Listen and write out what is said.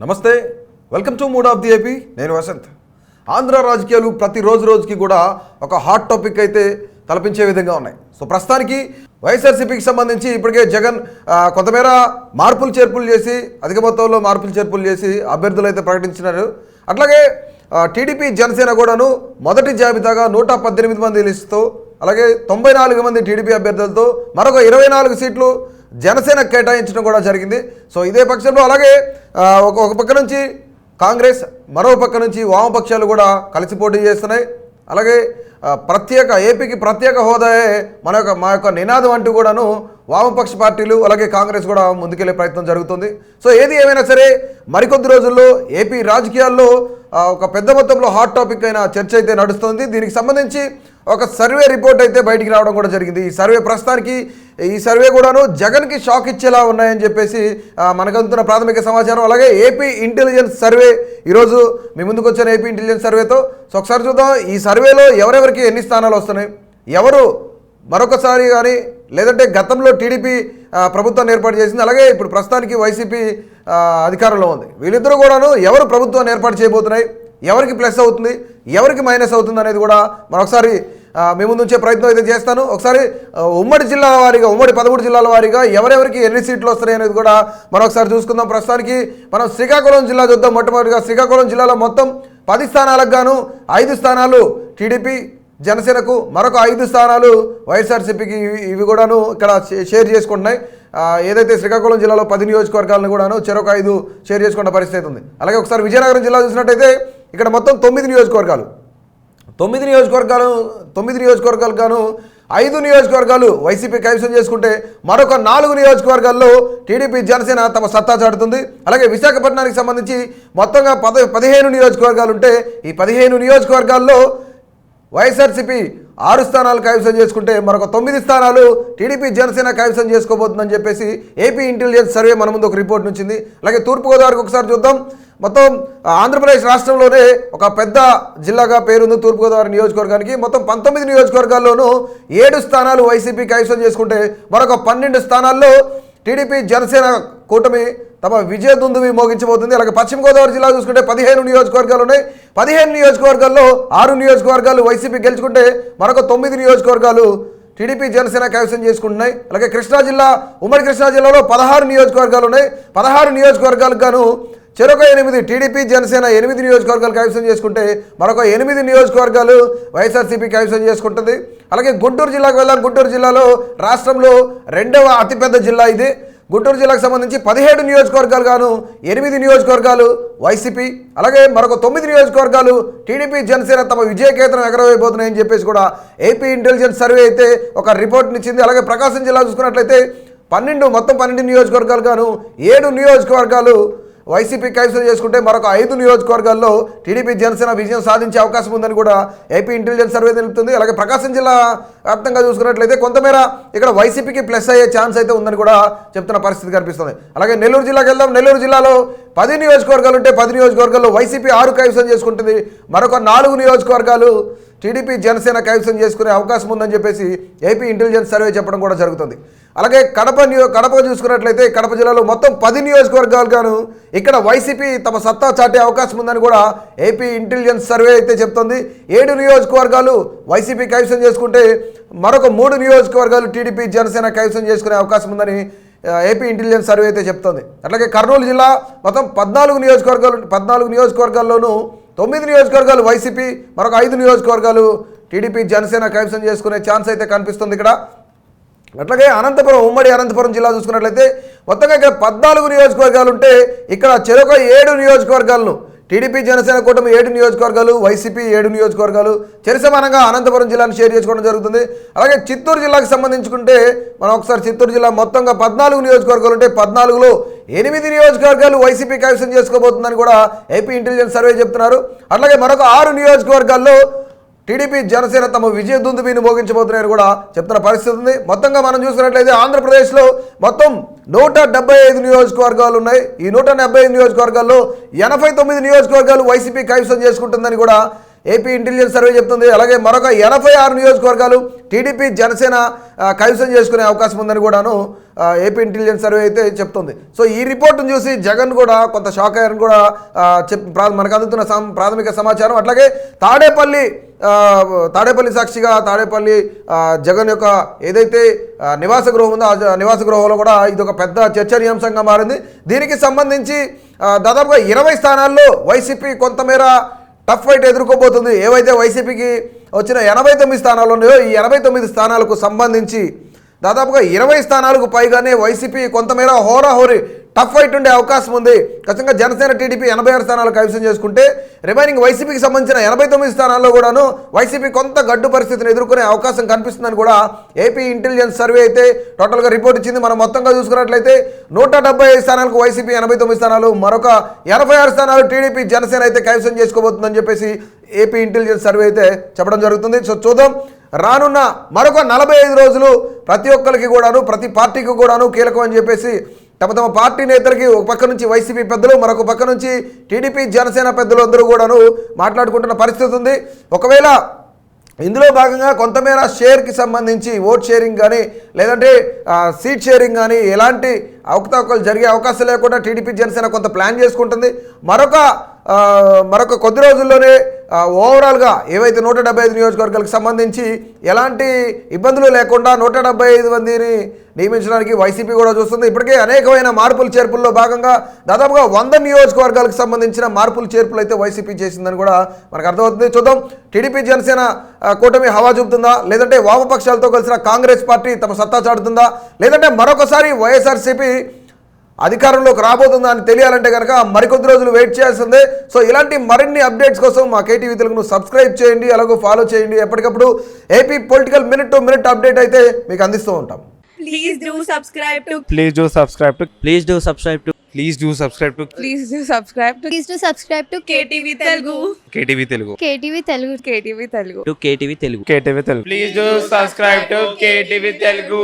నమస్తే, welcome to mood of the AP. నేను వసంత్. ఆంధ్ర రాజకీయాలు ప్రతి రోజుకి కూడా ఒక హాట్ టాపిక్ అయితే తలపించే విధంగా ఉన్నాయి. సో ప్రస్తుతానికి వైఎస్ఆర్సీపీకి సంబంధించి ఇప్పటికే జగన్ కొంతమేర మార్పులు చేర్పులు చేసి అధిక మొత్తంలో మార్పులు చేర్పులు చేసి అభ్యర్థులు అయితే ప్రకటించినారు. అట్లాగే టీడీపీ జనసేన కూడాను మొదటి జాబితాగా 118 మంది లిస్టుతో, అలాగే 94 మంది టీడీపీ అభ్యర్థులతో మరొక 24 సీట్లు జనసేన కేటాయించడం కూడా జరిగింది. సో ఇదే పక్షంలో అలాగే ఒక పక్క నుంచి కాంగ్రెస్, మరో పక్క నుంచి వామపక్షాలు కూడా కలిసి పోటీ చేస్తున్నాయి. అలాగే ఏపీకి ప్రత్యేక హోదాయే మా యొక్క నినాదం అంటూ కూడాను వామపక్ష పార్టీలు అలాగే కాంగ్రెస్ కూడా ముందుకెళ్లే ప్రయత్నం జరుగుతుంది. సో ఏది ఏమైనా సరే మరికొద్ది రోజుల్లో ఏపీ రాజకీయాల్లో ఒక పెద్ద మొత్తంలో హాట్ టాపిక్ అయిన చర్చ అయితే నడుస్తుంది. దీనికి సంబంధించి ఒక సర్వే రిపోర్ట్ అయితే బయటికి రావడం కూడా జరిగింది. ఈ సర్వే కూడాను జగన్కి షాక్ ఇచ్చేలా ఉన్నాయని చెప్పేసి మనకు అందుతున్న ప్రాథమిక సమాచారం. అలాగే ఏపీ ఇంటెలిజెన్స్ సర్వే ఈరోజు మీ ముందుకు వచ్చిన ఏపీ ఇంటెలిజెన్స్ సర్వేతో. సో ఒకసారి చూద్దాం ఈ సర్వేలో ఎవరెవరికి ఎన్ని స్థానాలు వస్తున్నాయి, ఎవరు మరొకసారి కానీ లేదంటే గతంలో టీడీపీ ప్రభుత్వాన్ని ఏర్పాటు చేసింది, అలాగే ఇప్పుడు ప్రస్తుతానికి వైసీపీ అధికారంలో ఉంది. వీళ్ళిద్దరూ కూడాను ఎవరు ప్రభుత్వాన్ని ఏర్పాటు చేయబోతున్నాయి, ఎవరికి ప్లస్ అవుతుంది, ఎవరికి మైనస్ అవుతుంది అనేది కూడా మరొకసారి మీ ముందు ఉంచే ప్రయత్నం అయితే చేస్తాను. ఒకసారి ఉమ్మడి జిల్లాల వారీగా, ఉమ్మడి 13 జిల్లాల వారీగా ఎవరెవరికి ఎన్ని సీట్లు వస్తున్నాయి అనేది కూడా మరొకసారి చూసుకుందాం. ప్రస్తుతానికి మనం శ్రీకాకుళం జిల్లా చూద్దాం. మొట్టమొదటిగా శ్రీకాకుళం జిల్లాలో మొత్తం 10 స్థానాలకు గాను 5 స్థానాలు టీడీపీ జనసేనకు, మరొక 5 స్థానాలు వైఎస్ఆర్సీపీకి. ఇవి కూడాను ఇక్కడ షేర్ చేసుకుంటున్నాయి. ఏదైతే శ్రీకాకుళం జిల్లాలో 10 నియోజకవర్గాలను కూడాను చెరొక 5 షేర్ చేసుకున్న పరిస్థితి ఉంది. అలాగే ఒకసారి విజయనగరం జిల్లా చూసినట్టయితే ఇక్కడ మొత్తం 9 నియోజకవర్గాలు. 9 నియోజకవర్గాలు గాను 5 నియోజకవర్గాలు వైసీపీ కైవసం చేసుకుంటే మరొక 4 నియోజకవర్గాల్లో టీడీపీ జనసేన తమ సత్తా చాటుతుంది. అలాగే విశాఖపట్నానికి సంబంధించి మొత్తంగా 15 నియోజకవర్గాలు ఉంటే ఈ 15 నియోజకవర్గాల్లో వైఎస్ఆర్సీపీ 6 స్థానాలు కైవసం చేసుకుంటే మరొక 9 స్థానాలు టీడీపీ జనసేన కైవసం చేసుకోబోతుందని చెప్పేసి ఏపీ ఇంటెలిజెన్స్ సర్వే మన ముందు ఒక రిపోర్ట్ నుంచింది. అలాగే తూర్పుగోదావరికి ఒకసారి చూద్దాం. మొత్తం ఆంధ్రప్రదేశ్ రాష్ట్రంలోనే ఒక పెద్ద జిల్లాగా పేరుంది తూర్పుగోదావరి నియోజకవర్గానికి. మొత్తం 19 నియోజకవర్గాల్లోనూ 7 స్థానాలు వైసీపీ కైవసం చేసుకుంటే మరొక 12 స్థానాల్లో టీడీపీ జనసేన కూటమి తమ విజయ దుందువి మోగించబోతుంది. అలాగే పశ్చిమ గోదావరి జిల్లా చూసుకుంటే 15 నియోజకవర్గాలు ఉన్నాయి. 15 నియోజకవర్గాల్లో 6 నియోజకవర్గాలు వైసీపీ గెలుచుకుంటే మరొక 9 నియోజకవర్గాలు టీడీపీ జనసేన కైవసం చేసుకుంటున్నాయి. అలాగే ఉమ్మడి కృష్ణా జిల్లాలో 16 నియోజకవర్గాలు ఉన్నాయి. 16 నియోజకవర్గాలకు గాను చెరొక 8 టీడీపీ జనసేన 8 నియోజకవర్గాలు కైవసం చేసుకుంటే మరొక 8 నియోజకవర్గాలు వైఎస్ఆర్సీపీ కైవసం చేసుకుంటుంది. అలాగే గుంటూరు జిల్లాకు వెళ్ళాలి. గుంటూరు జిల్లాలో రాష్ట్రంలో 2వ అతిపెద్ద జిల్లా ఇది. గుంటూరు జిల్లాకు సంబంధించి 17 నియోజకవర్గాలు గాను 8 నియోజకవర్గాలు వైసీపీ, అలాగే మరొక 9 నియోజకవర్గాలు టీడీపీ జనసేన తమ విజయకేతనం ఎగరవేయబోతున్నాయని చెప్పేసి కూడా ఏపీ ఇంటెలిజెన్స్ సర్వే అయితే ఒక రిపోర్ట్ని ఇచ్చింది. అలాగే ప్రకాశం జిల్లా చూసుకున్నట్లయితే మొత్తం 12 నియోజకవర్గాలు గాను 7 నియోజకవర్గాలు వైసీపీ కైవసం చేసుకుంటే మరొక 5 నియోజకవర్గాల్లో టీడీపీ జనసేన విజయం సాధించే అవకాశం ఉందని కూడా ఏపీ ఇంటెలిజెన్స్ సర్వే తెలుపుతుంది. అలాగే ప్రకాశం జిల్లా వ్యాప్తంగా చూసుకున్నట్లయితే కొంతమేర ఇక్కడ వైసీపీకి ప్లస్ అయ్యే ఛాన్స్ అయితే ఉందని కూడా చెప్తున్న పరిస్థితి కనిపిస్తుంది. అలాగే నెల్లూరు జిల్లాకి వెళ్దాం. నెల్లూరు జిల్లాలో 10 నియోజకవర్గాలు ఉంటే 10 నియోజకవర్గాల్లో వైసీపీ 6 కైవసం చేసుకుంటుంది. మరొక 4 నియోజకవర్గాలు టీడీపీ జనసేన కైవసం చేసుకునే అవకాశం ఉందని చెప్పేసి ఏపీ ఇంటెలిజెన్స్ సర్వే చెప్పడం కూడా జరుగుతుంది. అలాగే కడప చూసుకున్నట్లయితే కడప జిల్లాలో మొత్తం 10 నియోజకవర్గాలు గాను ఇక్కడ వైసీపీ తమ సత్తా చాటే అవకాశం ఉందని కూడా ఏపీ ఇంటెలిజెన్స్ సర్వే అయితే చెప్తుంది. 7 నియోజకవర్గాలు వైసీపీ కైవసం చేసుకుంటే మరొక 3 నియోజకవర్గాలు టీడీపీ జనసేన కైవసం చేసుకునే అవకాశం ఉందని ఏపీ ఇంటెలిజెన్స్ సర్వే అయితే చెప్తుంది. అట్లాగే కర్నూలు జిల్లా మొత్తం 14 నియోజకవర్గాల్లోనూ 9 నియోజకవర్గాలు వైసీపీ, మరొక 5 నియోజకవర్గాలు టీడీపీ జనసేన కైవసం చేసుకునే ఛాన్స్ అయితే కనిపిస్తుంది ఇక్కడ. అట్లాగే ఉమ్మడి అనంతపురం జిల్లా చూసుకున్నట్లయితే మొత్తంగా ఇక్కడ 14 నియోజకవర్గాలు ఉంటే ఇక్కడ చెరొక 7 నియోజకవర్గాలను టీడీపీ జనసేన కూటమి 7 నియోజకవర్గాలు, వైసీపీ 7 నియోజకవర్గాలు సమానంగా అనంతపురం జిల్లాను షేర్ చేసుకోవడం జరుగుతుంది. అలాగే చిత్తూరు జిల్లాకు సంబంధించుకుంటే మనం ఒకసారి చిత్తూరు జిల్లా మొత్తంగా 14 నియోజకవర్గాలు ఉంటే 14లో 8 నియోజకవర్గాలు వైసీపీ కైవసం చేసుకోబోతుందని కూడా ఏపీ ఇంటెలిజెన్స్ సర్వే చెప్తున్నారు. అట్లాగే మరొక 6 నియోజకవర్గాల్లో టీడీపీ జనసేన తమ విజయ దుందుబిని మోగించబోతున్నాయని కూడా చెప్తున్న పరిస్థితి ఉంది. మొత్తంగా మనం చూసినట్లయితే ఆంధ్రప్రదేశ్లో మొత్తం 175 నియోజకవర్గాలు ఉన్నాయి. ఈ 175 నియోజకవర్గాల్లో 89 నియోజకవర్గాలు వైసీపీ కైవసం చేసుకుంటుందని కూడా ఏపీ ఇంటెలిజెన్స్ సర్వే చెప్తుంది. అలాగే మరొక 86 నియోజకవర్గాలు టీడీపీ జనసేన కైవసం చేసుకునే అవకాశం ఉందని కూడాను ఏపీ ఇంటెలిజెన్స్ సర్వే అయితే చెప్తుంది. సో ఈ రిపోర్టును చూసి జగన్ కూడా కొంత షాక్ అయ్యారని కూడా మనకు అందుతున్న ప్రాథమిక సమాచారం. అట్లాగే తాడేపల్లి సాక్షిగా తాడేపల్లి జగన్ యొక్క ఏదైతే నివాస గృహం ఉందో ఆ నివాస గృహంలో కూడా ఇది ఒక పెద్ద చర్చనీయాంశంగా మారింది. దీనికి సంబంధించి దాదాపుగా 20 స్థానాల్లో వైసీపీ కొంతమేర టఫ్ ఫైట్ ఎదుర్కోబోతుంది. ఏవైతే వైసీపీకి వచ్చిన 89 స్థానాలు ఉన్నాయో ఈ 89 స్థానాలకు సంబంధించి దాదాపుగా 20 స్థానాలకు పైగానే వైసీపీ కొంతమేర హోరాహోరీ టఫ్ ఫైట్ ఉండే అవకాశం ఉంది. ఖచ్చితంగా జనసేన టీడీపీ 86 స్థానాలు కైవసం చేసుకుంటే రిమైనింగ్ వైసీపీకి సంబంధించిన 89 స్థానాల్లో కూడాను వైసీపీ కొంత గడ్డు పరిస్థితిని ఎదుర్కొనే అవకాశం కనిపిస్తుందని కూడా ఏపీ ఇంటెలిజెన్స్ సర్వే అయితే టోటల్గా రిపోర్ట్ ఇచ్చింది. మనం మొత్తంగా చూసుకున్నట్లయితే 175 స్థానాలకు వైసీపీ 89 స్థానాలు, మరొక 86 స్థానాలు టీడీపీ జనసేన అయితే కైవసం చేసుకోబోతుందని చెప్పేసి ఏపీ ఇంటెలిజెన్స్ సర్వే అయితే చెప్పడం జరుగుతుంది. సో చూద్దాం, రానున్న మరొక 45 రోజులు ప్రతి ఒక్కరికి కూడాను ప్రతి పార్టీకి కూడాను కీలకం అని చెప్పేసి తమ పార్టీ నేతలకి ఒక పక్క నుంచి వైసీపీ పెద్దలు, మరొక పక్క నుంచి టీడీపీ జనసేన పెద్దలు అందరూ కూడాను మాట్లాడుకుంటున్న పరిస్థితి ఉంది. ఒకవేళ ఇందులో భాగంగా కొంతమేర షేర్కి సంబంధించి ఓట్ షేరింగ్ కానీ లేదంటే సీట్ షేరింగ్ కానీ ఎలాంటి అవకతవకలు జరిగే అవకాశం లేకుండా టీడీపీ జనసేన కొంత ప్లాన్ చేసుకుంటుంది. మరొక కొద్ది రోజుల్లోనే ఓవరాల్గా ఏవైతే 175 నియోజకవర్గాలకు సంబంధించి ఎలాంటి ఇబ్బందులు లేకుండా 175 మందిని నియమించడానికి వైసీపీ కూడా చూస్తుంది. ఇప్పటికే అనేకమైన మార్పులు చేర్పుల్లో భాగంగా దాదాపుగా 100 నియోజకవర్గాలకు సంబంధించిన మార్పులు చేర్పులు అయితే వైసీపీ చేసిందని కూడా మనకు అర్థమవుతుంది. చూద్దాం, టీడీపీ జనసేన కూటమి హవా చూపుతుందా, లేదంటే వామపక్షాలతో కలిసిన కాంగ్రెస్ పార్టీ తమ సత్తా చాటుతుందా, లేదంటే మరొకసారి వైఎస్ఆర్సీపీ అధికారంలోకి రాబోతుందా అని తెలియాలంటే కనుక మరికొద్ది రోజులు వెయిట్ చేయాల్సిందే. సో ఇలాంటి మరిన్ని అప్డేట్స్ కోసం మా కేటీవీ తెలుగును సబ్స్క్రైబ్ చేయండి, అలాగే ఫాలో చేయండి. ఎప్పటికప్పుడు AP political minute to minute update అయితే మీకు అందిస్తూ ఉంటాం. Please do subscribe to. Please do subscribe to. Please do subscribe to. Please do subscribe to. Please do subscribe to. Please do subscribe to KTV Telugu. KTV Telugu. KTV Telugu. KTV Telugu. To KTV Telugu. KTV Telugu. Please do subscribe to KTV Telugu.